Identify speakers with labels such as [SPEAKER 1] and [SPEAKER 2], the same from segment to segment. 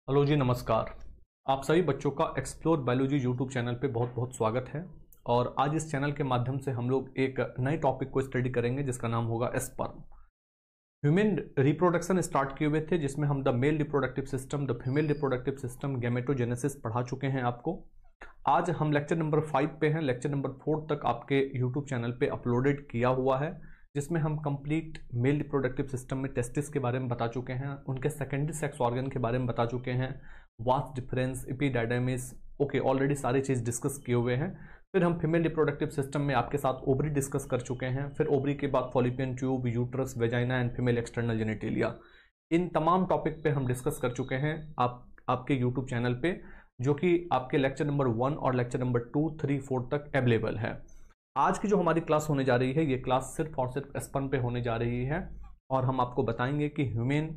[SPEAKER 1] Hello जी, नमस्कार। आप सभी बच्चों का एक्सप्लोर बायोलॉजी यूट्यूब चैनल पे बहुत बहुत स्वागत है। और आज इस चैनल के माध्यम से हम लोग एक नए टॉपिक को स्टडी करेंगे जिसका नाम होगा स्पर्म। ह्यूमन रिप्रोडक्शन स्टार्ट किए हुए थे जिसमें हम the male reproductive system, the female reproductive system, gametogenesis पढ़ा चुके हैं आपको। आज हम लेक्चर नंबर 5 पे हैं। लेक्चर नंबर 4 तक आपके यूट्यूब चैनल पे अपलोडेड किया हुआ है जिसमें हम कंप्लीट मेल रिप्रोडक्टिव सिस्टम में टेस्टिस के बारे में बता चुके हैं, उनके सेकेंडरी सेक्स ऑर्गन के बारे में बता चुके हैं, vast difference, epididymis, okay already सारी चीज़ डिस्कस किए हुए हैं। फिर हम फीमेल रिप्रोडक्टिव सिस्टम में आपके साथ ओवरी डिस्कस कर चुके हैं। फिर ओवरी के बाद fallopian tube, uterus, vagina and female external genitalia, इन तमाम टॉपिक पे हम डिस्कस कर चुके हैं आपके यूट्यूब चैनल पे, जो कि आपके लेक्चर नंबर 1 और लेक्चर नंबर 2, 3, 4 तक अवेलेबल है। आज की जो हमारी क्लास होने जा रही है, ये क्लास सिर्फ और सिर्फ स्पर्म पे होने जा रही है और हम आपको बताएंगे कि ह्यूमन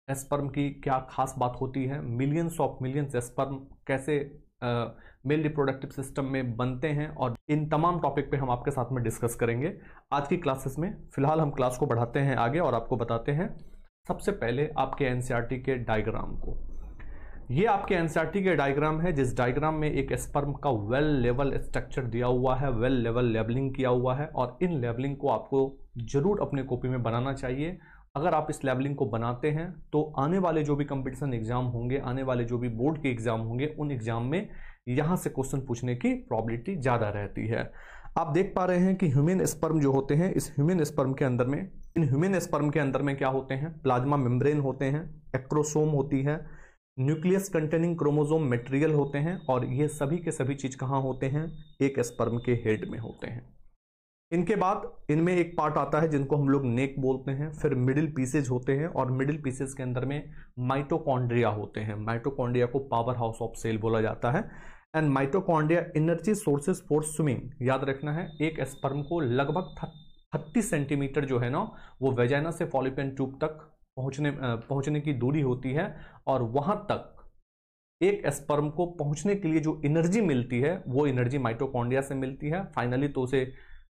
[SPEAKER 1] स्पर्म की क्या खास बात होती है, मिलियंस ऑफ मिलियंस स्पर्म कैसे मेल रिप्रोडक्टिव सिस्टम में बनते हैं, और इन तमाम टॉपिक पे हम आपके साथ में डिस्कस करेंगे आज की क्लासेस में। फिलहाल हम क्लास को बढ़ाते हैं आगे और आपको बताते हैं सबसे पहले आपके एनसीईआरटी के डायग्राम को। ये आपके एनसीईआरटी के डायग्राम है, जिस डायग्राम में एक स्पर्म का वेल लेवल स्ट्रक्चर दिया हुआ है, वेल लेवल लेबलिंग किया हुआ है, और इन लेबलिंग को आपको जरूर अपने कॉपी में बनाना चाहिए। अगर आप इस लेबलिंग को बनाते हैं तो आने वाले जो भी कंपटीशन एग्जाम होंगे, आने वाले जो भी बोर्ड के एग्जाम होंगे, उन एग्जाम में यहां से क्वेश्चन पूछने की प्रोबेबिलिटी ज्यादा रहती है। आप देख पा रहे हैं कि ह्यूमन स्पर्म जो होते हैं, इस ह्यूमन स्पर्म के अंदर में, इन ह्यूमन स्पर्म के अंदर में क्या होते हैं, प्लाज्मा मेम्ब्रेन होते हैं, एक्रोसोम होती है, न्यूक्लियस कंटेनिंग क्रोमोसोम मटेरियल होते हैं, और ये सभी के सभी चीज कहां होते हैं, एक स्पर्म के हेड में होते हैं। इनके बाद इनमें एक पार्ट आता है जिनको हम लोग नेक बोलते हैं, फिर मिडिल पीसेज होते हैं, और मिडिल पीसेज के अंदर में माइटोकॉन्ड्रिया होते हैं। माइटोकॉन्ड्रिया को पावर हाउस ऑफ सेल बोला जाता है। And mitochondria energy sources for swimming. याद रखना है, एक स्पर्म को लगभग 30 सेंटीमीटर जो है ना, वो वेजाइना से फॉलिपियन ट्यूब तक पहुंचने की दूरी होती है, और वहां तक एक स्पर्म को पहुंचने के लिए जो एनर्जी मिलती है वो एनर्जी माइटोकॉन्ड्रिया से मिलती है। फाइनली तो उसे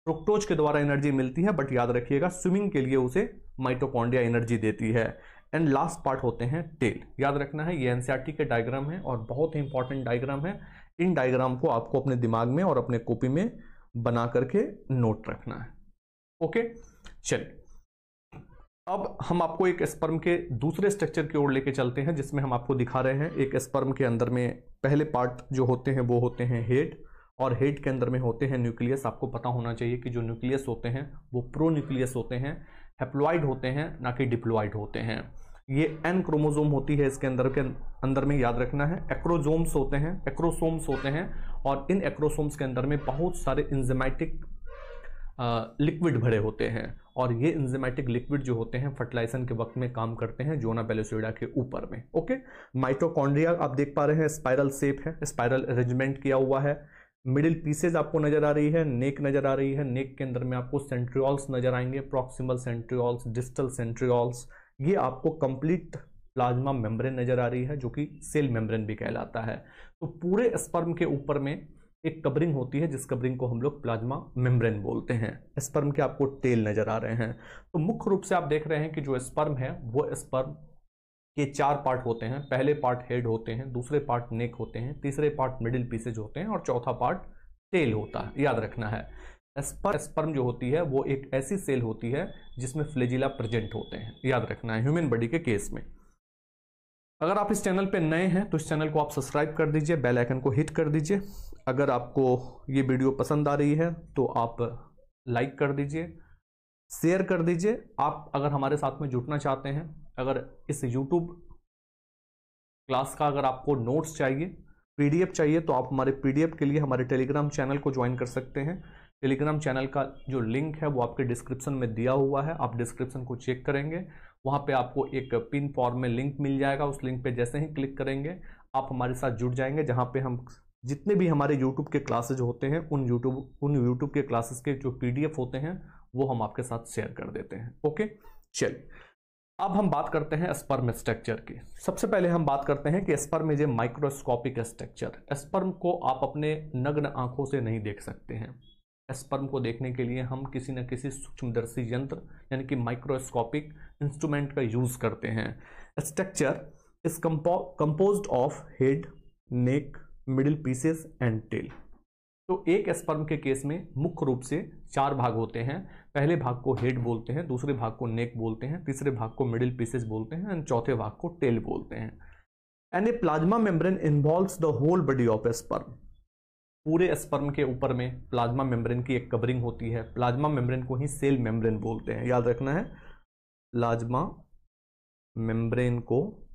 [SPEAKER 1] फ्रुक्टोज के द्वारा एनर्जी मिलती है, बट याद रखिएगा स्विमिंग के लिए उसे माइटोकॉन्ड्रिया एनर्जी देती है। एंड लास्ट पार्ट होते हैं टेल। याद रखना है, ये एनसीईआरटी के डायग्राम है और बहुत ही इंपॉर्टेंट डायग्राम है। इन डायग्राम को आपको अपने दिमाग में और अपने कॉपी में बना करके नोट रखना है। ओके, चलिए अब हम आपको एक स्पर्म के दूसरे स्ट्रक्चर की ओर लेके चलते हैं, जिसमें हम आपको दिखा रहे हैं एक स्पर्म के अंदर में पहले पार्ट जो होते हैं वो होते हैं हेड, और हेड के अंदर में होते हैं न्यूक्लियस। आपको पता होना चाहिए कि जो न्यूक्लियस होते हैं वो प्रो न्यूक्लियस होते हैं, हैप्लॉइड होते हैं, ना कि डिप्लॉइड होते हैं। ये एन क्रोमोसोम होती है इसके अंदर में याद रखना है। एक्रोसोम्स होते हैं, और इन एक्रोसोम्स के अंदर में बहुत सारे इंजाइमेटिक लिक्विड भरे होते हैं, और ये इंजाइमेटिक लिक्विड जो होते हैं फर्टिलाइजेशन के वक्त में काम करते हैं जोना बेलोसोइडा के ऊपर में। ओके, माइटोकॉन्ड्रिया आप देख पा रहे हैं, स्पाइरल शेप है, स्पाइरल अरेंजमेंट किया हुआ है। मिडिल पीसेज आपको नजर आ रही है, नेक नजर आ रही है, नेक के अंदर में आपको सेंट्रियोल्स नजर आएंगे, प्रॉक्सिमल सेंट्रियोल्स, डिस्टल सेंट्रियोल्स। ये आपको कंप्लीट प्लाज्मा मेम्ब्रेन नजर आ रही है, जो कि सेल मेम्ब्रेन भी कहलाता है। तो पूरे स्पर्म के ऊपर में एक कवरिंग होती है, जिस कवरिंग को हम लोग प्लाज्मा मेम्ब्रेन बोलते हैं। स्पर्म के आपको टेल नजर आ रहे हैं। तो मुख्य रूप से आप देख रहे हैं कि जो स्पर्म है वो स्पर्म के 4 पार्ट होते हैं। पहले पार्ट हेड होते हैं, दूसरे पार्ट नेक होते हैं, तीसरे पार्ट मिडिल पीसेज होते हैं, और चौथा पार्ट टेल होता है। याद रखना है, स्पर्म जो होती है वो एक ऐसी सेल होती है जिसमें फ्लैजिला प्रेजेंट होते हैं। याद रखना है ह्यूमन बॉडी के केस में। अगर आप इस चैनल पे नए हैं तो इस चैनल को आप सब्सक्राइब कर दीजिए, बेल आइकन को हिट कर दीजिए। अगर आपको ये वीडियो पसंद आ रही है तो आप लाइक कर दीजिए, शेयर कर दीजिए। आप अगर हमारे साथ में जुड़ना चाहते हैं, अगर इस YouTube क्लास का अगर आपको नोट्स चाहिए, PDF चाहिए, तो आप हमारे PDF के लिए हमारे टेलीग्राम चैनल को ज्वाइन कर सकते हैं। टेलीग्राम चैनल का जो लिंक है वो आपके डिस्क्रिप्शन में दिया हुआ है। आप डिस्क्रिप्शन को चेक करेंगे, वहाँ पे आपको एक पिन फॉर्म में लिंक मिल जाएगा। उस लिंक पे जैसे ही क्लिक करेंगे आप हमारे साथ जुड़ जाएंगे, जहाँ पे हम जितने भी हमारे यूट्यूब के क्लासेज होते हैं उन यूट्यूब के क्लासेस के जो PDF होते हैं वो हम आपके साथ शेयर कर देते हैं। ओके, चलिए अब हम बात करते हैं स्पर्म स्ट्रक्चर की। सबसे पहले हम बात करते हैं कि sperm is a microscopic structure. Sperm को आप अपने नग्न आंखों से नहीं देख सकते हैं। स्पर्म को देखने के लिए हम किसी न किसी सूक्ष्मदर्शी यंत्र यानी कि माइक्रोस्कोपिक इंस्ट्रूमेंट का यूज करते हैं। Structure is composed of head, neck, middle pieces and tail. तो एक स्पर्म के केस में मुख्य रूप से 4 भाग होते हैं। पहले भाग को हेड बोलते हैं, दूसरे भाग को नेक बोलते हैं, तीसरे भाग को मिडिल पीसेस बोलते हैं एंड चौथे भाग को टेल बोलते हैं। And a plasma membrane involves the whole body of a sperm. पूरे स्पर्म के ऊपर में प्लाज्मा मेम्ब्रेन की एक कवरिंग होती है। प्लाज्मा मेम्ब्रेन को ही सेल मेम्ब्रेन बोलते हैं, याद रखना है। प्लाज्मा मेम्ब्रेन को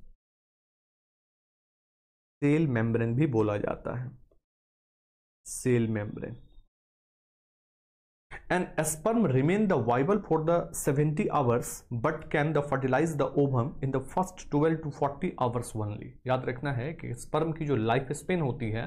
[SPEAKER 1] सेल मेम्ब्रेन भी बोला जाता है, cell membrane. And sperm remain the viable for the 70 hours but can the fertilize the ovum in the first 12 to 40 hours only. याद रखना है कि स्पर्म की जो लाइफ स्पेन होती है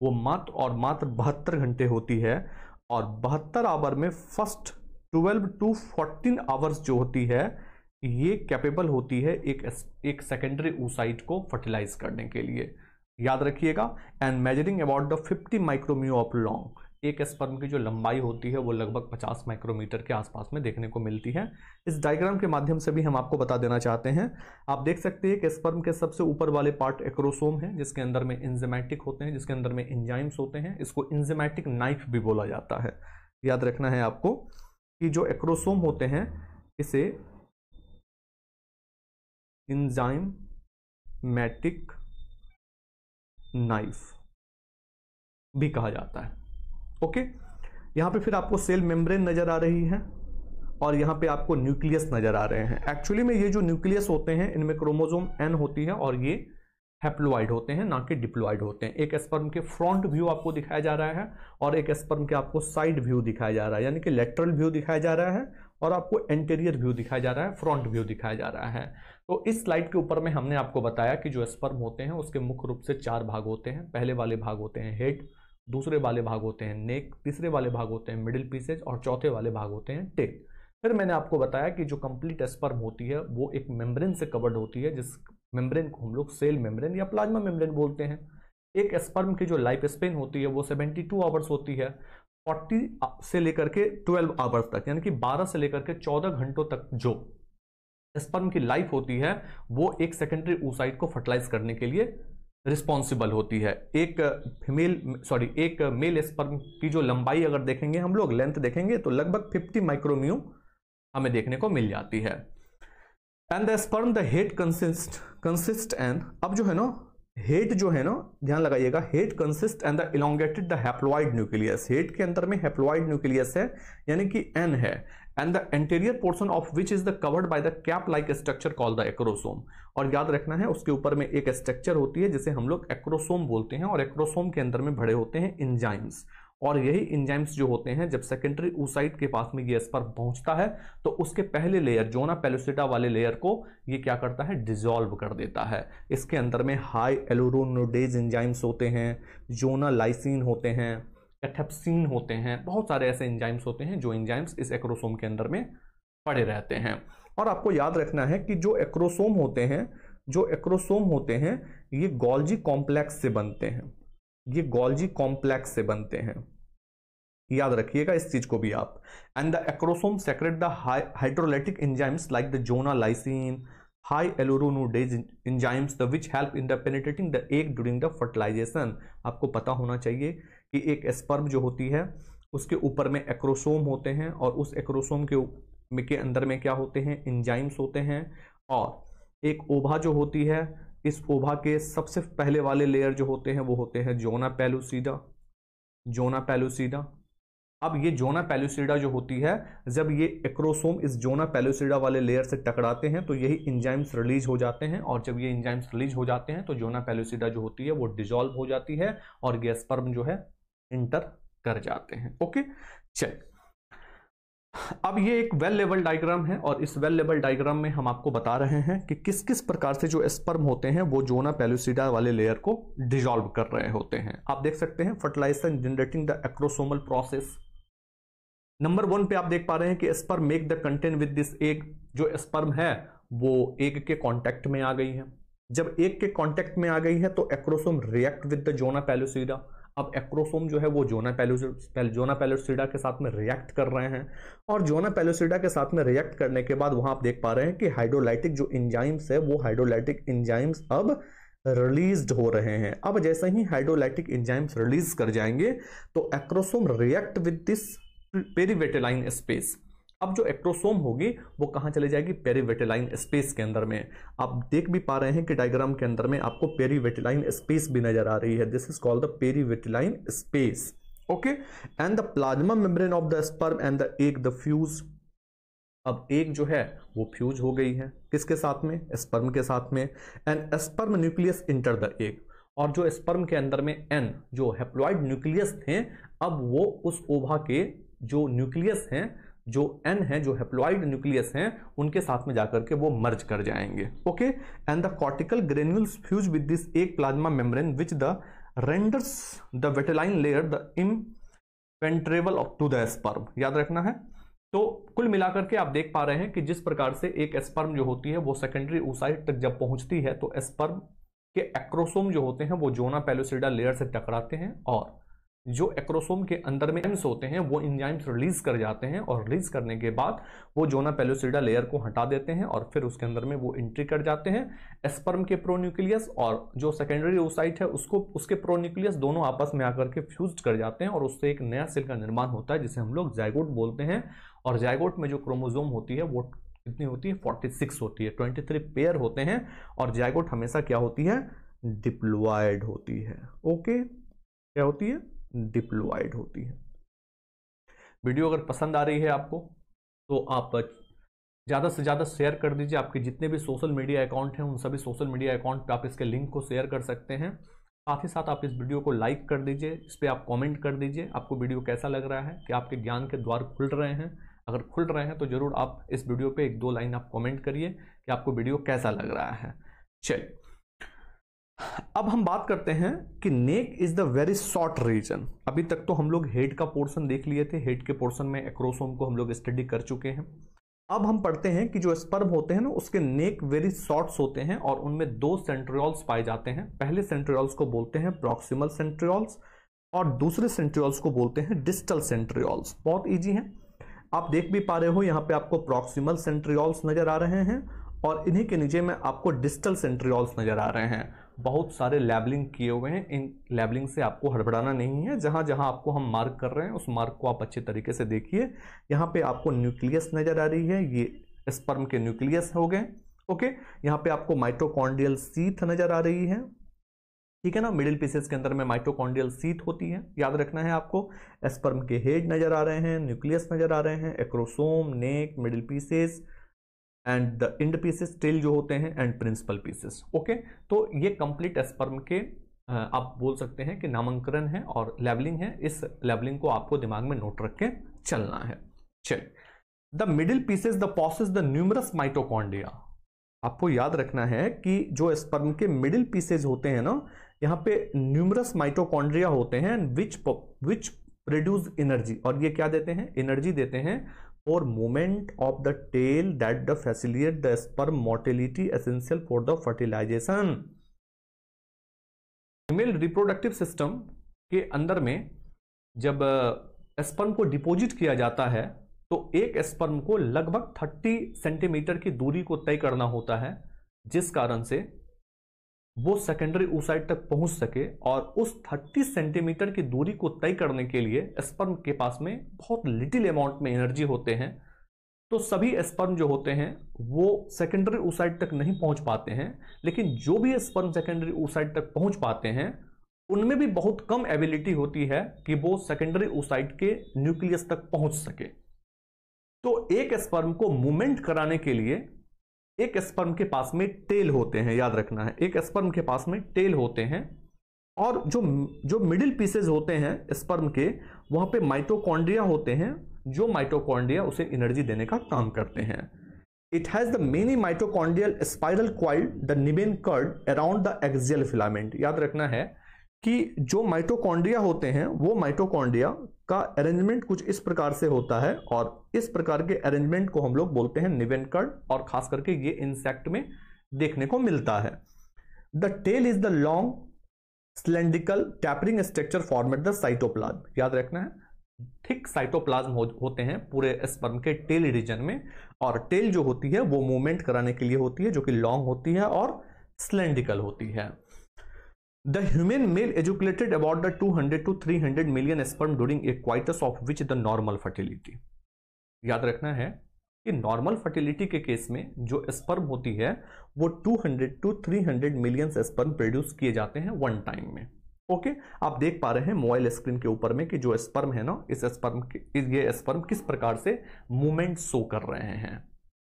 [SPEAKER 1] वो मात्र 72 घंटे होती है, और 72 आवर में फर्स्ट 12 to 14 आवर्स जो होती है ये कैपेबल होती है एक सेकेंडरी oocyte को फर्टिलाइज करने के लिए, याद रखिएगा। And measuring about the 50 micrometre of long. एक स्पर्म की जो लंबाई होती है वो लगभग 50 माइक्रोमीटर के आसपास में देखने को मिलती है। इस डायग्राम के माध्यम से भी हम आपको बता देना चाहते हैं। आप देख सकते हैं कि स्पर्म के सबसे ऊपर वाले पार्ट एक्रोसोम है, जिसके अंदर में एंजाइमेटिक होते हैं, जिसके अंदर में एंजाइम्स होते हैं। इसको एंजाइमेटिक नाइफ भी बोला जाता है। याद रखना है आपको कि जो एक्रोसोम होते हैं इसे एंजाइमेटिक नाइफ भी कहा जाता है। ओके, यहां पे फिर आपको सेल मेम्ब्रेन नजर आ रही है और यहां पे आपको न्यूक्लियस नजर आ रहे हैं। एक्चुअली में ये जो न्यूक्लियस होते हैं इनमें क्रोमोसोम N होती है और ये हैप्लोइड होते हैं, ना कि डिप्लॉइड होते हैं। एक स्पर्म के फ्रंट व्यू आपको दिखाया जा रहा है और एक स्पर्म के आपको साइड व्यू दिखाया जा रहा है, यानी कि लेटरल व्यू दिखाया जा रहा है और आपको एंटीरियर व्यू दिखाया जा रहा है, फ्रंट व्यू दिखाया जा रहा है। तो इस स्लाइड के ऊपर में हमने आपको बताया कि जो स्पर्म होते हैं उसके मुख्य रूप से 4 भाग होते हैं। पहले वाले भाग होते हैं हेड, दूसरे वाले भाग होते हैं नेक, तीसरे वाले भाग होते हैं मिडिल पीसेज और चौथे वाले भाग होते हैं टेल। फिर मैंने आपको बताया कि जो कंप्लीट स्पर्म होती है वो एक मेम्ब्रेन से कवर्ड होती है, जिस मेम्ब्रेन को हम लोग सेल मेम्ब्रेन या प्लाज्मा मेम्ब्रेन बोलते हैं। एक स्पर्म की जो लाइफ स्पेन होती है वो 72 आवर्स होती है, 40 से लेकर के 12 आवर्स तक, यानी कि 12 से लेकर के 14 घंटों तक जो स्पर्म की लाइफ होती है वो एक सेकेंडरी oocyte को फर्टिलाइज करने के लिए रिस्पॉन्सिबल होती है। एक मेल स्पर्म की जो लंबाई अगर देखेंगे हम लोग, लेंथ देखेंगे तो लगभग 50 माइक्रोम्यू हमें देखने को मिल जाती है। And the sperm the head consist and, अब जो है ना हेड जो है ना, ध्यान लगाइएगा, head consist and the elongated the haploid nucleus. Head के अंदर में हैप्लॉइड न्यूक्लियस है यानी कि N है, and the anterior portion of which is the covered by the cap like structure called the acrosome. और याद रखना है उसके ऊपर में एक स्ट्रक्चर होती है जिसे हम लोग एक्रोसोम बोलते हैं, और एक्रोसोम के अंदर में भरे होते हैं एंजाइम्स। और यही एंजाइम्स जो होते हैं जब सेकेंडरी oocyte के पास में ये स्पर्म पहुंचता है तो उसके पहले लेयर जोना पेलुसिडा वाले लेयर को ये क्या करता है, डिसॉल्व कर देता है। इसके अंदर में हाई एलुरोनोडेज एंजाइम्स होते हैं, जोना लाइसिन होते हैं, कैथेप्सिन होते हैं, बहुत सारे ऐसे एंजाइम्स होते हैं जो एंजाइम्स इस एक्रोसोम के अंदर में पड़े रहते हैं। और आपको याद रखना है कि जो एक्रोसोम होते हैं ये गोल्जी कॉम्प्लेक्स से बनते हैं, ये गोल्जी कॉम्प्लेक्स से बनते हैं, याद रखिएगा इस चीज को भी आप। And the acrosome secrete the hydrolytic enzymes like the zona lysin, hyaluronidase enzymes the which help in the penetrating the egg during the fertilisation. आपको पता होना चाहिए कि एक स्पर्म जो होती है उसके ऊपर में एक्रोसोम होते हैं और उस एक्रोसोम के अंदर में क्या होते हैं, एंजाइम्स होते हैं। और एक ओभा जो होती है, इस ओभा के सबसे पहले वाले लेयर जो होते हैं वो होते हैं जोना पेलुसिडा। अब ये जोना पेलुसिडा जो होती है, जब ये एक्रोसोम इस जोना पेलुसिडा वाले लेयर से टकराते हैं तो यही एंजाइम्स रिलीज हो जाते हैं, और जब ये एंजाइम्स रिलीज हो जाते हैं तो जोना पेलुसिडा जो होती है वो डिसॉल्व हो जाती है और ये स्पर्म जो है इंटर कर जाते हैं। ओके, चल अब ये एक वेल लेवल डायग्राम है और इस वेल लेवल डायग्राम में हम आपको बता रहे हैं कि किस किस प्रकार से जो स्पर्म होते हैं वो जोना पेलुसिडा वाले लेयर को डिसॉल्व कर रहे होते हैं। आप देख सकते हैं fertilization generating the acrosomal process. Number 1 पे आप देख पा रहे हैं कि sperm make the content with this egg. जो स्पर्म है वो एग के कांटेक्ट में आ गई है। जब एग के कांटेक्ट में आ गई है तो acrosome react with the zona pellucida. अब एक्रोसोम जो है वो जोना पेलोसिडा के साथ में रिएक्ट कर रहे हैं, और जोना पेलोसिडा के साथ में रिएक्ट करने के बाद वहां आप देख पा रहे हैं कि हाइड्रोलाइटिक जो एंजाइम्स है वो हाइड्रोलाइटिक एंजाइम्स अब रिलीज्ड हो रहे हैं। अब जैसे ही हाइड्रोलाइटिक एंजाइम्स रिलीज कर जाएंगे तो acrosome react with this perivitelline space. अब जो एक्रोसोम होगी वो कहां चले जाएगी, पेरीवेटेलाइन स्पेस के अंदर में। आप देख भी पा रहे हैं कि डायग्राम के अंदर में आपको पेरीवेटेलाइन स्पेस भी नजर आ रही है। This is called the perivitelline space. Okay, and the plasma membrane of the sperm and the egg the fuse. अब एग जो है वो फ्यूज हो गई है किसके साथ में, स्पर्म के साथ में। And sperm nucleus enter the egg, और जो स्पर्म के अंदर में एन जो हैप्लॉइड न्यूक्लियस थे, अब वो उस ओवा के जो न्यूक्लियस हैं, जो एन है, जो हैप्लॉइड न्यूक्लियस हैं, उनके साथ में जाकर के वो मर्ज कर जाएंगे। Okay, and the cortical granules fuse with this egg plasma membrane which the renders the vitelline layer the impenetrable to the sperm. याद रखना है। तो कुल मिलाकर के आप देख पा रहे हैं कि जिस प्रकार से एक स्पर्म जो होती है वो सेकेंडरी oocyte तक जब पहुंचती है तो स्पर्म के एक्रोसोम जो होते हैं वो जोना पेलोसिडा लेयर से टकराते हैं, और जो एक्रोसोम के अंदर में एंजाइम्स होते हैं वो एंजाइम्स रिलीज कर जाते हैं, और रिलीज करने के बाद वो जोना पेलोसिडा लेयर को हटा देते हैं, और फिर उसके अंदर में वो एंट्री कर जाते हैं स्पर्म के प्रोन्यूक्लियस, और जो सेकेंडरी oocyte है उसके प्रोन्यूक्लियस दोनों आपस में आकर के फ्यूज कर जाते हैं, और उससे एक नया सेल का निर्माण होता है जिसे हम लोग जाइगोट बोलते हैं। और जाइगोट में जो क्रोमोसोम होती है वो कितनी होती है, 46 होती है, 23 पेयर होते हैं, और जाइगोट हमेशा क्या होती है, डिप्लॉयड होती है। ओके, क्या होती है, डिप्लॉयड होती है। वीडियो अगर पसंद आ रही है आपको तो आप ज़्यादा से ज़्यादा शेयर कर दीजिए। आपके जितने भी सोशल मीडिया अकाउंट हैं उन सभी सोशल मीडिया अकाउंट पे आप इसके लिंक को शेयर कर सकते हैं। साथ ही साथ आप इस वीडियो को लाइक कर दीजिए, इस पर आप कमेंट कर दीजिए आपको वीडियो कैसा लग रहा है, कि आपके ज्ञान के द्वार खुल रहे हैं। अगर खुल रहे हैं तो जरूर आप इस वीडियो पे 1-2 लाइन आप कमेंट करिए कि आपको वीडियो कैसा लग रहा है। चलिए, अब हम बात करते हैं कि neck is the very short region. अभी तक तो हम लोग हेड का पोर्शन देख लिए थे, हेड के पोर्शन में एक्रोसोम को हम लोग स्टडी कर चुके हैं। अब हम पढ़ते हैं कि जो स्पर्म होते हैं ना उसके नेक वेरी शॉर्ट्स होते हैं, और उनमें 2 सेंट्रियोल्स पाए जाते हैं। पहले सेंट्रियोल्स को बोलते हैं प्रॉक्सिमल सेंट्रियोल्स, और दूसरे सेंट्रियोल्स को बोलते हैं डिस्टल सेंट्रियोल्स। बहुत इजी है, आप देख भी पा रहे हो, यहाँ पे आपको प्रॉक्सिमल सेंट्रियोल्स नजर आ रहे हैं, और इन्हीं के नीचे में आपको डिस्टल सेंट्रियोल्स नजर आ रहे हैं। बहुत सारे लेबलिंग किए हुए हैं, इन लेबलिंग से आपको हड़बड़ाना नहीं है। जहां जहां आपको हम मार्क कर रहे हैं उस मार्क को आप अच्छे तरीके से देखिए। यहाँ पे आपको न्यूक्लियस नजर आ रही है, ये स्पर्म के न्यूक्लियस हो गए। ओके, यहाँ पे आपको माइटोकॉन्ड्रियल सीथ नजर आ रही है, ठीक है ना। मिडिल पीसेस के अंदर में माइटोकॉन्ड्रियल सीथ होती है, याद रखना है आपको। स्पर्म के हेड नजर आ रहे हैं, न्यूक्लियस नजर आ रहे हैं, acrosome, neck, middle pieces and the end pieces, tail जो होते हैं, एंड प्रिंसिपल पीसेस। ओके, तो ये कंप्लीट स्पर्म के आप बोल सकते हैं कि नामांकन है और लेबलिंग है। इस लेबलिंग को आपको दिमाग में नोट रख के चलना है। चलिए, the middle pieces the possesses the numerous mitochondria. आपको याद रखना है कि जो स्पर्म के मिडिल पीसेज होते हैं ना, यहाँ पे न्यूमरस माइटोकॉन्ड्रिया होते हैं विच प्रोड्यूस एनर्जी, और ये क्या देते हैं, एनर्जी देते हैं for movement of the tail that the facilitate the sperm motility essential for the fertilization. Female reproductive system के अंदर में जब स्पर्म को डिपॉजिट किया जाता है तो एक स्पर्म को लगभग 30 सेंटीमीटर की दूरी को तय करना होता है, जिस कारण से वो सेकेंडरी oocyte तक पहुंच सके। और उस 30 सेंटीमीटर की दूरी को तय करने के लिए स्पर्म के पास में बहुत लिटिल अमाउंट में एनर्जी होते हैं, तो सभी स्पर्म जो होते हैं वो सेकेंडरी oocyte तक नहीं पहुंच पाते हैं। लेकिन जो भी स्पर्म सेकेंडरी oocyte तक पहुंच पाते हैं उनमें भी बहुत कम एबिलिटी होती है कि वो सेकेंडरी oocyte के न्यूक्लियस तक पहुंच सके। तो एक स्पर्म को मूवमेंट कराने के लिए एक स्पर्म के पास में टेल होते हैं, याद रखना है, एक स्पर्म के पास में टेल होते हैं। और जो मिडिल पीसेज होते हैं स्पर्म के, वहां पे माइटोकॉन्ड्रिया होते हैं, जो माइटोकॉन्ड्रिया उसे एनर्जी देने का काम करते हैं। It has the many mitochondrial spiral coil the ribbon cord around the axial filament. याद रखना है कि जो माइटोकॉन्ड्रिया होते हैं वो माइटोकॉन्ड्रिया का अरेंजमेंट कुछ इस प्रकार से होता है, और इस प्रकार के अरेंजमेंट को हम लोग बोलते हैं निबेन कर्ड, और खास करके ये इंसेक्ट में देखने को मिलता है। The tail is the long cylindrical tapering structure format the cytoplasm. याद रखना है थिक साइटोप्लाज्म होते हैं पूरे स्पर्म के टेल रीजन में, और टेल जो होती है वो मूवमेंट कराने के लिए होती है, जो कि लॉन्ग होती है और सिलेंड्रिकल होती है। The human male ejaculated about the 200 to 300 million sperm during a coitus of which the normal fertility. याद रखना है कि नॉर्मल फर्टिलिटी के केस में जो स्पर्म होती है वो 200 to 300 मिलियन स्पर्म प्रोड्यूस किए जाते हैं वन टाइम में। ओके, आप देख पा रहे हैं मोबाइल स्क्रीन के ऊपर में कि जो स्पर्म है ना, इस स्पर्म ये स्पर्म किस प्रकार से मूवमेंट शो कर रहे हैं।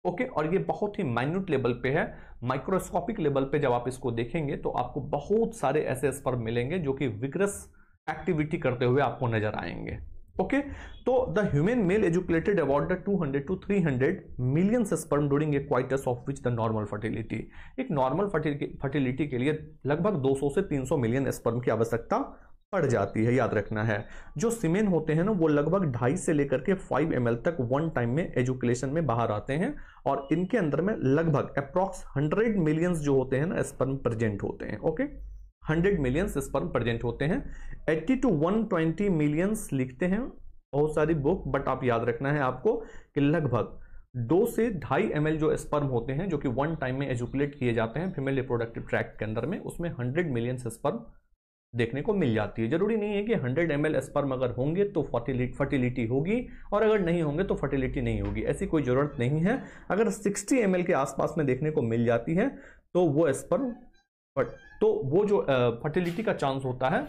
[SPEAKER 1] ओके, और ये बहुत ही माइन्यूट लेवल पे है, माइक्रोस्कोपिक लेवल पे जब आप इसको देखेंगे तो आपको बहुत सारे ऐसे स्पर्म मिलेंगे जो कि विग्रस एक्टिविटी करते हुए आपको नजर आएंगे। ओके, तो the human male ejaculated about the 200 to 300 million sperm during a coitus of which the normal fertility. एक नॉर्मल फर्टिलिटी के लिए लगभग 200 से 300 मिलियन स्पर्म की आवश्यकता पड़ जाती है। याद रखना है जो सीमेन होते हैं ना वो लगभग 2.5 से लेकर के 5 ml तक वन टाइम में एजुकुलेशन में बाहर आते हैं, और इनके अंदर में लगभग अप्रॉक्स 100 मिलियंस जो होते हैं ना स्पर्म प्रेजेंट होते हैं। ओके, 100 मिलियंस स्पर्म प्रेजेंट होते हैं। 80 to 120 मिलियंस लिखते हैं बहुत सारी बुक, बट आप याद रखना है आपको कि लगभग 2 से 2.5 ml जो स्पर्म होते हैं जो कि वन टाइम में एजुकुलेट किए जाते हैं फीमेल रिप्रोडक्टिव ट्रैक्ट के अंदर में, उसमें 100 मिलियंस स्पर्म देखने को मिल जाती है। जरूरी नहीं है कि 100 ml स्पर्म अगर होंगे तो फर्टिलिटी होगी, और अगर नहीं होंगे तो फर्टिलिटी नहीं होगी, ऐसी कोई जरूरत नहीं है। अगर 60 ml के आसपास में देखने को मिल जाती है तो वो स्पर्म, तो वो जो फर्टिलिटी का चांस होता है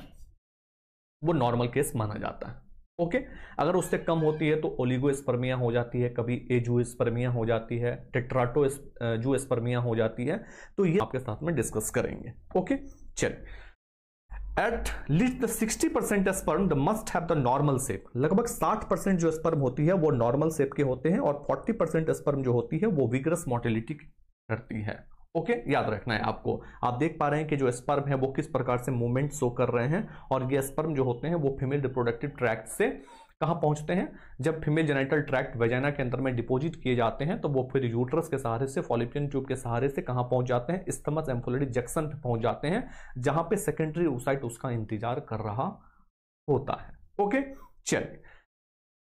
[SPEAKER 1] वो नॉर्मल केस माना जाता है। ओके, अगर उससे कम होती है तो ओलिगोस्पर्मिया हो जाती है, कभी एजुस्पर्मिया हो जाती है, टेट्राटोजूस्पर्मिया हो जाती है, तो ये आपके साथ में डिस्कस करेंगे। ओके, चलिए। At least the 60% sperm the must have the normal shape. लगभग 60% जो स्पर्म होती है वो नॉर्मल शेप के होते हैं, और 40% स्पर्म जो होती है वो विग्रस मोटिलिटी करती है। ओके, याद रखना है आपको। आप देख पा रहे हैं कि जो स्पर्म है वो किस प्रकार से मूवमेंट शो कर रहे हैं, और ये स्पर्म जो होते हैं वो फीमेल रिप्रोडक्टिव ट्रैक्ट से कहां पहुंचते हैं, जब फीमेल जेनिटल ट्रैक्ट वेजाइना के अंदर में डिपॉजिट किए जाते हैं तो वो फिर यूट्रस के सहारे से, फॉलिपियन ट्यूब के सहारे से कहां पहुंच जाते हैं, इस्थमस एम्फोलिटिक जंक्शन पे पहुंच जाते हैं, जहां पे सेकेंडरी oocyte उसका इंतजार कर रहा होता है। ओके, चलिए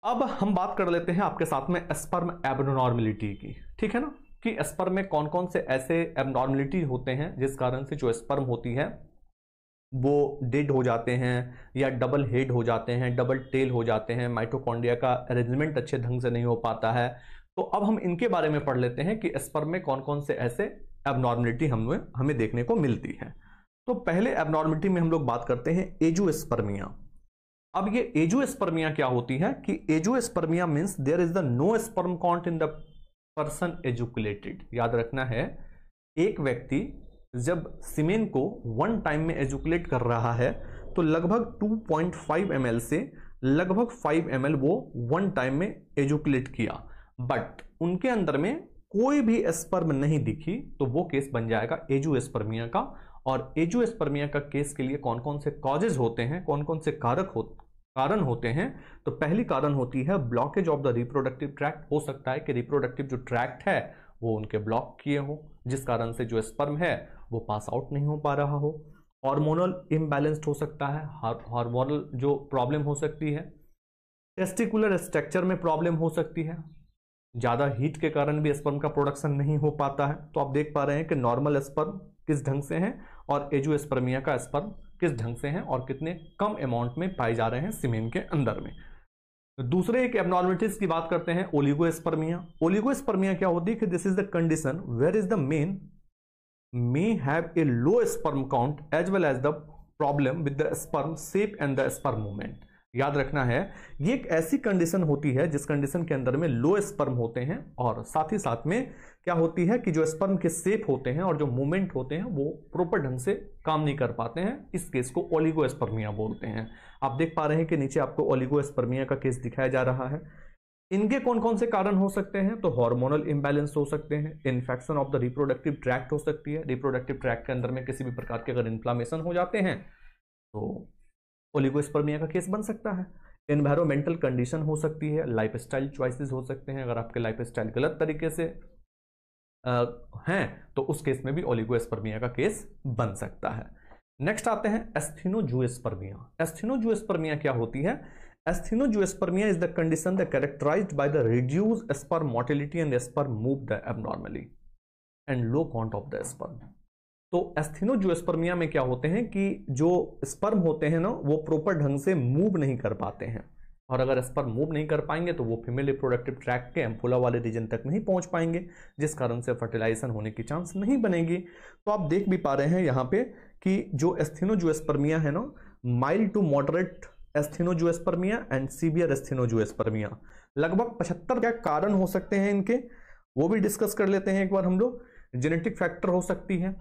[SPEAKER 1] अब हम बात कर लेते हैं आपके साथ में स्पर्म एबनॉर्मेलिटी की। ठीक है ना, कि स्पर्म में कौन कौन से ऐसे एबनॉर्मेलिटी होते हैं जिस कारण से जो स्पर्म होती है वो डेड हो जाते हैं, या डबल हेड हो जाते हैं, डबल टेल हो जाते हैं, माइटोकॉन्ड्रिया का अरेंजमेंट अच्छे ढंग से नहीं हो पाता है। तो अब हम इनके बारे में पढ़ लेते हैं कि स्पर्म में कौन कौन से ऐसे एबनॉर्मेलिटी हमें देखने को मिलती है। तो पहले एबनॉर्मेलिटी में हम लोग बात करते हैं एजुस्पर्मिया। अब ये एजुस्पर्मिया क्या होती है कि azoospermia means there is the no sperm count in the person ejaculated. याद रखना है एक व्यक्ति जब सीमेन को वन टाइम में एजुकुलेट कर रहा है तो लगभग 2.5 ml से लगभग 5 ml वो वन टाइम में एजुकुलेट किया, बट उनके अंदर में कोई भी स्पर्म नहीं दिखी, तो वो केस बन जाएगा एजुस्पर्मिया का। और एजुस्पर्मिया का केस के लिए कौन कौन से कॉजेज होते हैं, कौन कौन से कारण होते हैं, तो पहली कारण होती है blockage of the reproductive tract. हो सकता है कि रिप्रोडक्टिव जो ट्रैक्ट है वो उनके ब्लॉक किए हो, जिस कारण से जो स्पर्म है वो पास आउट नहीं हो पा रहा हो। हार्मोनल इम्बैलेंस्ड हो सकता है, हार्मोनल जो प्रॉब्लम हो सकती है, टेस्टिकुलर स्ट्रक्चर में प्रॉब्लम हो सकती है, ज़्यादा हीट के कारण भी स्पर्म का प्रोडक्शन नहीं हो पाता है। तो आप देख पा रहे हैं कि नॉर्मल स्पर्म किस ढंग से हैं और एजुस्पर्मिया का स्पर्म किस ढंग से हैं और कितने कम अमाउंट में पाए जा रहे हैं सीमेन के अंदर में। दूसरे एक एबनॉर्मलिटीज की बात करते हैं ओलिगोस्पर्मिया। ओलिगोस्पर्मिया क्या होती है कि this is the condition where is the man may have a low sperm count as well as the problem with the sperm shape and the sperm movement। याद रखना है ये एक ऐसी कंडीशन होती है जिस कंडीशन के अंदर में लो स्पर्म होते हैं और साथ ही साथ में क्या होती है कि जो स्पर्म के शेप होते हैं और जो मूवमेंट होते हैं वो प्रॉपर ढंग से काम नहीं कर पाते हैं। इस केस को ओलिगोस्पर्मिया बोलते हैं। आप देख पा रहे हैं कि नीचे आपको ओलिगोस्पर्मिया का केस दिखाया जा रहा है। इनके कौन कौन से कारण हो सकते हैं, तो हार्मोनल इंबैलेंस हो सकते हैं, infection of the reproductive tract हो सकती है, रिप्रोडक्टिव ट्रैक्ट के अंदर में किसी भी प्रकार के अगर इन्फ्लामेशन हो जाते हैं तो ओलिगोस्पर्मिया का केस बन सकता है। एनवायरमेंटल कंडीशन हो सकती है, लाइफस्टाइल चॉइसेस हो सकते हैं, अगर आपके लाइफस्टाइल गलत तरीके से हैं तो उस केस में भी ओलिगोस्पर्मिया का केस बन सकता है। नेक्स्ट आते हैं एस्थेनोजूएस्पर्मिया। एस्थेनोजूएस्पर्मिया क्या होती है? Asthenozoospermia is the condition that characterised by the reduced sperm motility and sperm moved abnormally and low count of the sperm. तो एस्थेनोजूएस्पर्मिया में क्या होते हैं कि जो स्पर्म होते हैं ना वो प्रॉपर ढंग से मूव नहीं कर पाते हैं, और अगर स्पर्म मूव नहीं कर पाएंगे तो वो फीमेल रिप्रोडक्टिव ट्रैक्ट के एम्फोला वाले रीजन तक नहीं पहुंच पाएंगे, जिस कारण से फर्टिलाइजेशन होने की चांस नहीं बनेगी। तो आप देख भी पा रहे हैं यहाँ पे कि जो एस्थेनोजूएस्पर्मिया है ना, mild to moderate asthenozoospermia and severe asthenozoospermia, लगभग 75 क्या कारण हो सकते हैं इनके, वो भी डिस्कस कर लेते हैं एक बार हम लोग। जेनेटिक फैक्टर हो सकती है,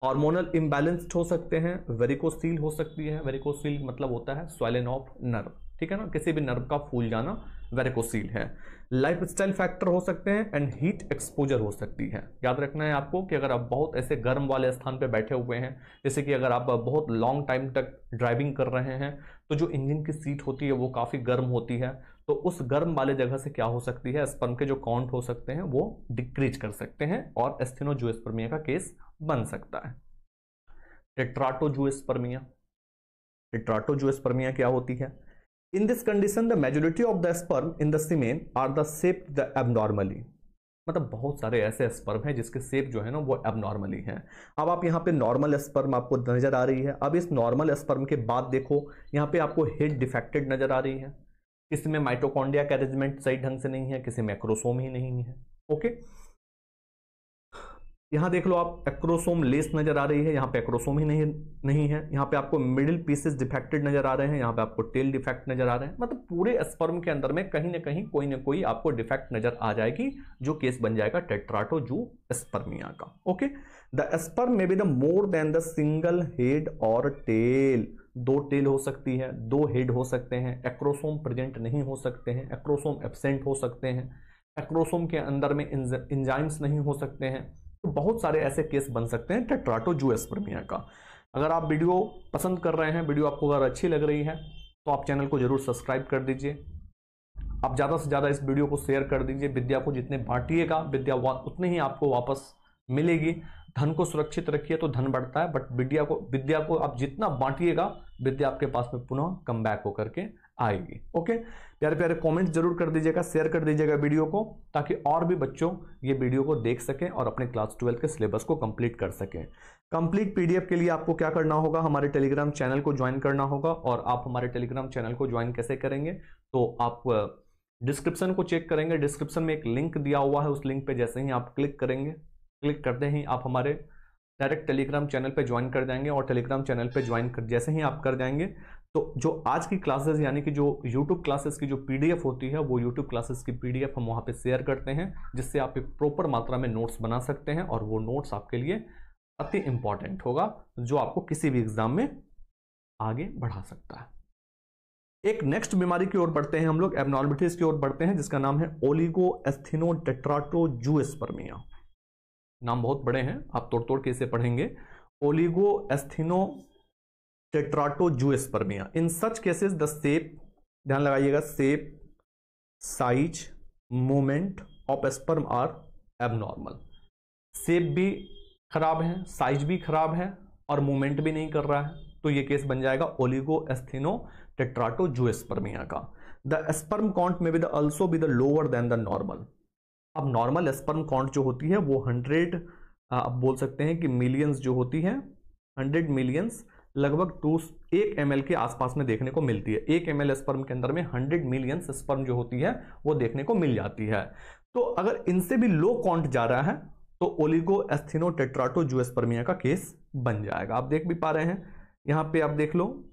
[SPEAKER 1] हार्मोनल इम्बैलेंस्ड हो सकते हैं, वेरिकोसील हो सकती है। वेरिकोसील मतलब होता है स्वेलन ऑफ नर्व, ठीक है ना, किसी भी नर्व का फूल जाना वेरिकोसील है। लाइफस्टाइल फैक्टर हो सकते हैं एंड हीट एक्सपोजर हो सकती है। याद रखना है आपको कि अगर आप बहुत ऐसे गर्म वाले स्थान पे बैठे हुए हैं, जैसे कि अगर आप बहुत लॉन्ग टाइम तक ड्राइविंग कर रहे हैं तो जो इंजन की सीट होती है वो काफ़ी गर्म होती है, तो उस गर्म वाले जगह से क्या हो सकती है, स्पर्म के जो काउंट हो सकते हैं वो डिक्रीज कर सकते हैं और एस्थेनोजूएस्पर्मिया का केस बन सकता है। टेट्राटोजूएस्पर्मिया। टेट्राटोजूएस्पर्मिया क्या होती है? In this condition, the majority of the sperm in the semen are the shaped abnormally। मतलब बहुत सारे ऐसे स्पर्म हैं जिसके शेप जो है ना वो एबनॉर्मली है। अब आप यहाँ पे नॉर्मल स्पर्म आपको नजर आ रही है। अब इस नॉर्मल स्पर्म के बाद देखो यहाँ पे आपको हेड डिफेक्टेड नजर आ रही है, किसी में माइटोकॉन्ड्रिया का अरेंजमेंट सही ढंग से नहीं है, किसी में एक्रोसोम ही नहीं है। ओके, यहाँ देख लो आप एक्रोसोम लेस नजर आ रही है, यहाँ पे एक्रोसोम ही नहीं है। यहाँ पे आपको मिडिल पीसेस डिफेक्टेड नजर आ रहे हैं, यहाँ पे आपको टेल डिफेक्ट नजर आ रहे हैं। मतलब पूरे स्पर्म के अंदर में कहीं ना कोई आपको डिफेक्ट नजर आ जाएगी, जो केस बन जाएगा टेट्राटोजूएस्पर्मिया का। Okay, the sperm may be the more than the single head और टेल। 2 टेल हो सकती है, 2 हेड हो सकते हैं। एक्रोसोम प्रेजेंट नहीं हो सकते हैं, एक्रोसोम एब्सेंट हो सकते हैं, एक्रोसोम के अंदर में एंजाइम्स नहीं हो सकते हैं। तो बहुत सारे ऐसे केस बन सकते हैं टेट्राटोजूएस्पर्मिया का। अगर आप वीडियो पसंद कर रहे हैं, वीडियो आपको अगर अच्छी लग रही है तो आप चैनल को जरूर सब्सक्राइब कर दीजिए। आप ज़्यादा से ज़्यादा इस वीडियो को शेयर कर दीजिए। विद्या को जितने बांटिएगा विद्या उतनी ही आपको वापस मिलेगी। धन को सुरक्षित रखिए तो धन बढ़ता है, बट विद्या को आप जितना बांटिएगा विद्या आपके पास में पुनः कम बैक होकर के आएगी। ओके, प्यारे प्यारे कमेंट जरूर कर दीजिएगा, शेयर कर दीजिएगा वीडियो को, ताकि और भी बच्चों ये वीडियो को देख सकें और अपने क्लास 12 के सिलेबस को कंप्लीट कर सकें। कंप्लीट पीडीएफ के लिए आपको क्या करना होगा, हमारे टेलीग्राम चैनल को ज्वाइन करना होगा। और आप हमारे टेलीग्राम चैनल को ज्वाइन कैसे करेंगे, तो आप डिस्क्रिप्शन को चेक करेंगे, डिस्क्रिप्शन में एक लिंक दिया हुआ है, उस लिंक पे जैसे ही आप क्लिक करेंगे, क्लिक करते ही आप हमारे डायरेक्ट टेलीग्राम चैनल पे ज्वाइन कर जाएंगे। और टेलीग्राम चैनल पे ज्वाइन कर जैसे ही आप कर जाएंगे तो जो आज की क्लासेस यानी कि जो यूट्यूब क्लासेस की जो पीडीएफ होती है वो यूट्यूब क्लासेस की पीडीएफ हम वहाँ पे शेयर करते हैं, जिससे आप एक प्रॉपर मात्रा में नोट्स बना सकते हैं। और वो नोट्स आपके लिए अति इंपॉर्टेंट होगा, जो आपको किसी भी एग्जाम में आगे बढ़ा सकता है। एक नेक्स्ट बीमारी की ओर बढ़ते हैं हम लोग, एबनॉर्मलिटीज की ओर बढ़ते हैं, जिसका नाम है ओलिगोएस्थेनोटेट्राटोजूएस्पर्मिया। नाम बहुत बड़े हैं, आप तोड़ के इसे पढ़ेंगे। Oligoasthenoteratozoospermia. In such cases the shape, ध्यान लगाइएगा, shape, size, movement of sperm are abnormal. Shape भी खराब है, साइज भी खराब है और मूवमेंट भी नहीं कर रहा है, तो ये केस बन जाएगा ओलिगोएस्थेनोटेट्राटोजूएस्पर्मिया का। द स्पर्म काउंट में भी also be the lower than the normal. अब नॉर्मल स्पर्म काउंट जो होती है वो 100, आप बोल सकते हैं कि मिलियंस जो होती है, 100 मिलियंस लगभग 1 ml के आसपास में देखने को मिलती है। 1 ml स्पर्म के अंदर में 100 मिलियंस स्पर्म जो होती है वो देखने को मिल जाती है। तो अगर इनसे भी लो काउंट जा रहा है तो ओलिगोएस्थेनोटेट्राटोजूएस्पर्मिया का केस बन जाएगा। आप देख भी पा रहे हैं, यहाँ पे आप देख लो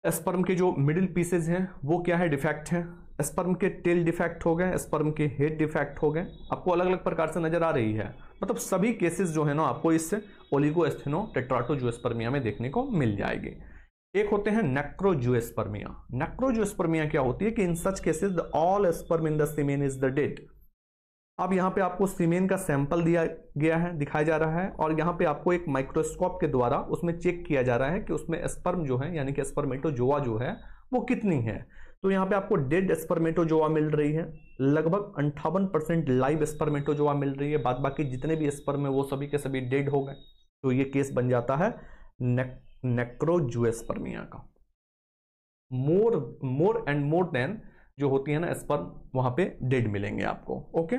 [SPEAKER 1] स्पर्म के जो मिडिल पीसेज हैं वो क्या है, डिफेक्ट है। स्पर्म के टेल डिफेक्ट हो गए, स्पर्म के हेड डिफेक्ट हो गए, आपको अलग अलग प्रकार से नजर आ रही है। मतलब सभी केसेस जो है ना आपको इस ओलिगोएस्थेनोटेट्राटोजूएस्पर्मिया में देखने को मिल जाएगी। एक होते हैं नेक्रोजूएस्पर्मिया। नेक्रोजूएस्पर्मिया क्या होती है कि in such cases the all sperm in the semen is the dead. अब यहाँ पे आपको सीमेन का सैंपल दिया गया है, दिखाया जा रहा है, और यहाँ पे आपको एक माइक्रोस्कोप के द्वारा उसमें चेक किया जा रहा है कि उसमें स्पर्म जो है यानी कि स्पर्मेटोजोआ जो है वो कितनी है। तो यहाँ पे आपको डेड स्पर्मेटोजोआ मिल रही है, लगभग 58% लाइव स्पर्मेटोजोआ मिल रही है, बाद बाकी जितने भी स्पर्म है वो सभी के सभी डेड हो गए। तो ये केस बन जाता है नेक्रोजुएस्पर्मिया का। मोर एंड मोर देन जो होती है ना स्पर्म, वहां पे डेड मिलेंगे आपको। ओके,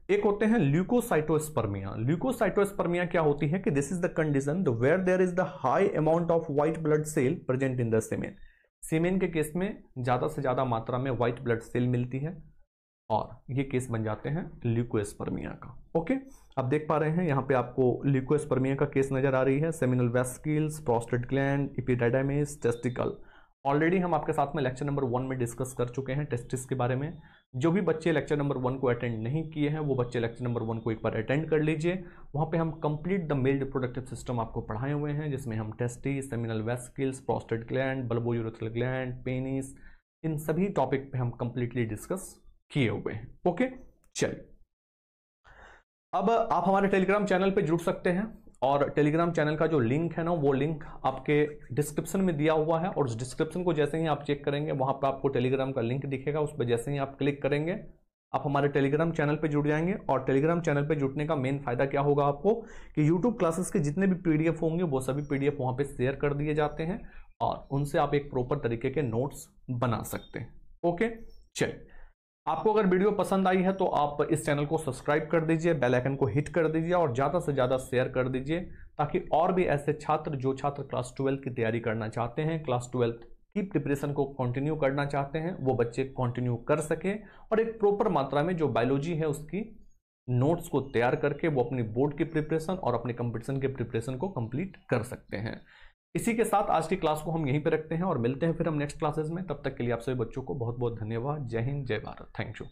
[SPEAKER 1] एक होते हैं ल्यूकोसाइटोस्पर्मिया। ल्यूकोसाइटोस्पर्मिया क्या होती है कि this is the condition where there is the high amount of white blood cell present in the semen. Semen के केस में ज्यादा से ज्यादा मात्रा में व्हाइट ब्लड सेल मिलती है और ये केस बन जाते हैं ल्यूकोस्पर्मिया का। ओके, आप देख पा रहे हैं यहाँ पे आपको ल्यूकोस्पर्मिया का केस नजर आ रही है। Seminal vesicles, prostate gland, epididymis, testicle. Already हम आपके साथ में लेक्चर नंबर 1 में डिस्कस कर चुके हैं टेस्टिस के बारे में। जो भी बच्चे लेक्चर नंबर 1 को अटेंड नहीं किए हैं वो बच्चे लेक्चर नंबर 1 को एक बार अटेंड कर लीजिए। वहाँ पे हम complete the male reproductive system आपको पढ़ाए हुए हैं, जिसमें हम testis, seminal vesicles, prostate gland, bulbourethral gland, penis, इन सभी टॉपिक पे हम कंप्लीटली डिस्कस किए हुए हैं। ओके, चलिए अब आप हमारे टेलीग्राम चैनल पे जुड़ सकते हैं और टेलीग्राम चैनल का जो लिंक है ना वो लिंक आपके डिस्क्रिप्शन में दिया हुआ है, और उस डिस्क्रिप्शन को जैसे ही आप चेक करेंगे वहां पर आपको टेलीग्राम का लिंक दिखेगा। उस पर जैसे ही आप क्लिक करेंगे आप हमारे टेलीग्राम चैनल पे जुड़ जाएंगे। और टेलीग्राम चैनल पे जुड़ने का मेन फायदा क्या होगा आपको कि यूट्यूब क्लासेस के जितने भी पीडीएफ होंगे वो सभी पीडीएफ वहां पे शेयर कर दिए जाते हैं और उनसे आप एक प्रॉपर तरीके के नोट्स बना सकते हैं। ओके, चलिए आपको अगर वीडियो पसंद आई है तो आप इस चैनल को सब्सक्राइब कर दीजिए, बेल आइकन को हिट कर दीजिए और ज़्यादा से ज़्यादा शेयर कर दीजिए, ताकि और भी ऐसे छात्र जो छात्र क्लास 12 की तैयारी करना चाहते हैं, क्लास 12 की प्रिपरेशन को कंटिन्यू करना चाहते हैं, वो बच्चे कंटिन्यू कर सके और एक प्रॉपर मात्रा में जो बायोलॉजी है उसकी नोट्स को तैयार करके वो अपनी बोर्ड की प्रिपरेशन और अपने कंपटीशन के प्रिपरेशन को कंप्लीट कर सकते हैं। इसी के साथ आज की क्लास को हम यहीं पे रखते हैं और मिलते हैं फिर हम नेक्स्ट क्लासेस में। तब तक के लिए आप सभी बच्चों को बहुत बहुत धन्यवाद। जय हिंद, जय भारत, थैंक यू।